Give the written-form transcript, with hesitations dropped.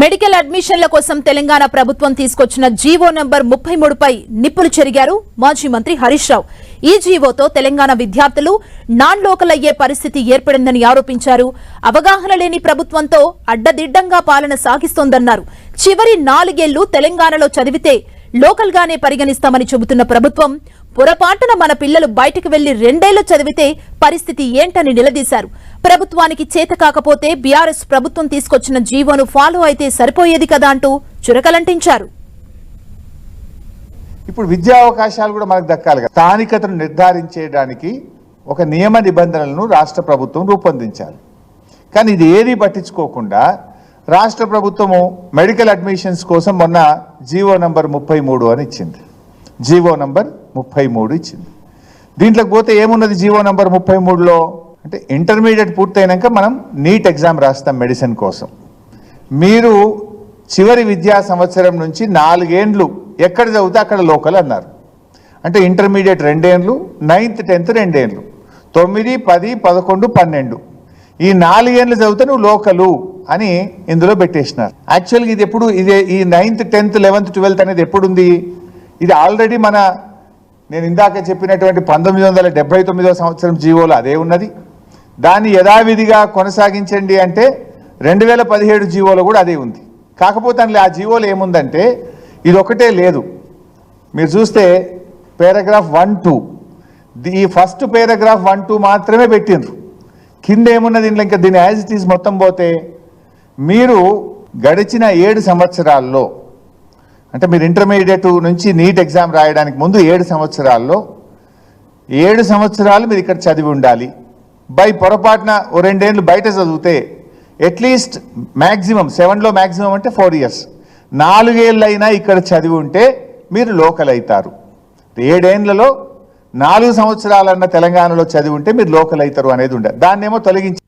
Medical అడ్మిషన్ల కోసం తెలంగాణ ప్రభుత్వం తీసుకొచ్చిన జీవో నంబర్ 33 పై నిప్పులు చెరిగారు మాజీ మంత్రి హరీష్ రావు. ఈ జీవోతో తెలంగాణ విద్యార్థులు నాన్ లోకల్ అయ్యే పరిస్థితి ఏర్పడిందని ఆరోపించారు. అవగాహన లేని ప్రభుత్వంతో అడ్డదిడ్డంగా పాలన సాగిస్తోందన్నారు. చివరి 4 ఏళ్లు తెలంగాణలో చదివితే లోకల్ గానే పరిగణిస్తామని చెబుతున్న ప్రభుత్వం పొరపాటున మన పిల్లలు బయటకు వెళ్లి 2 ఏళ్లు చదివితే పరిస్థితి ఏంటని నిలదీశారు. ప్రభుత్వానికి చేత కాకపోతే బీఆర్ఎస్ ప్రభుత్వం తీసుకొచ్చిన జీవోను ఫాలో అయితే సరిపోయేది కదా అంటూ చురకలంటించారు. ఇప్పుడు విద్యా అవకాశాలు కూడా మనకు దక్కాలి కదా. స్థానికతను నిర్ధారించేయడానికి ఒక నియమ నిబంధనలను రాష్ట్ర ప్రభుత్వం రూపొందించాలి. కానీ ఇది ఏది పట్టించుకోకుండా రాష్ట్ర ప్రభుత్వము మెడికల్ అడ్మిషన్స్ కోసం మొన్న జీవో నంబర్ 33 అని ఇచ్చింది. జీవో నంబర్ 33 ఇచ్చింది. దీంట్లోకి పోతే ఏమున్నది జీవో నంబర్ 33లో అంటే ఇంటర్మీడియట్ పూర్తయినాక మనం నీట్ ఎగ్జామ్ రాస్తాం మెడిసిన్ కోసం. మీరు చివరి విద్యా సంవత్సరం నుంచి 4 ఏండ్లు ఎక్కడ చదివితే అక్కడ లోకల్ అన్నారు. అంటే ఇంటర్మీడియట్ 2 ఏండ్లు, 9th 10th 2 ఏండ్లు, 9, 10, 11, 12 ఈ 4 ఏండ్లు చదివితే నువ్వు లోకలు అని ఇందులో పెట్టేసినారు. యాక్చువల్గా ఇది ఎప్పుడు ఈ 9th 10th 11th 12th అనేది ఎప్పుడుంది? ఇది ఆల్రెడీ నేను ఇందాక చెప్పినటువంటి 1979వ సంవత్సరం జీవోలో అదే ఉన్నది. దాన్ని యథావిధిగా కొనసాగించండి అంటే 2017 జీవోలో కూడా అదే ఉంది. కాకపోతే అందులో ఆ జీవోలో ఏముందంటే ఇది ఒకటే లేదు. మీరు చూస్తే పారాగ్రాఫ్ 1-2 ఈ ఫస్ట్ పారాగ్రాఫ్ 1-2 మాత్రమే పెట్టిండ్రు. కింద ఏమున్నది ఇంకా దీని యాజ్ ఇట్ ఈజ్ మొత్తం పోతే మీరు గడిచిన 7 సంవత్సరాల్లో అంటే మీరు ఇంటర్మీడియట్ నుంచి నీట్ ఎగ్జామ్ రాయడానికి ముందు 7 సంవత్సరాల్లో 7 సంవత్సరాలు మీరు ఇక్కడ చదివి ఉండాలి. బై పొరపాటున 2 ఏండ్లు బయట చదివితే అట్లీస్ట్ మ్యాక్సిమం 7లో మ్యాక్సిమం అంటే 4 years 4 ఏళ్ళైనా ఇక్కడ చదివి ఉంటే మీరు లోకల్ అవుతారు. 7 ఏండ్లలో 4 సంవత్సరాలన్న తెలంగాణలో చదివి ఉంటే మీరు లోకల్ అవుతారు అనేది ఉండే. దాన్నేమో తొలగించి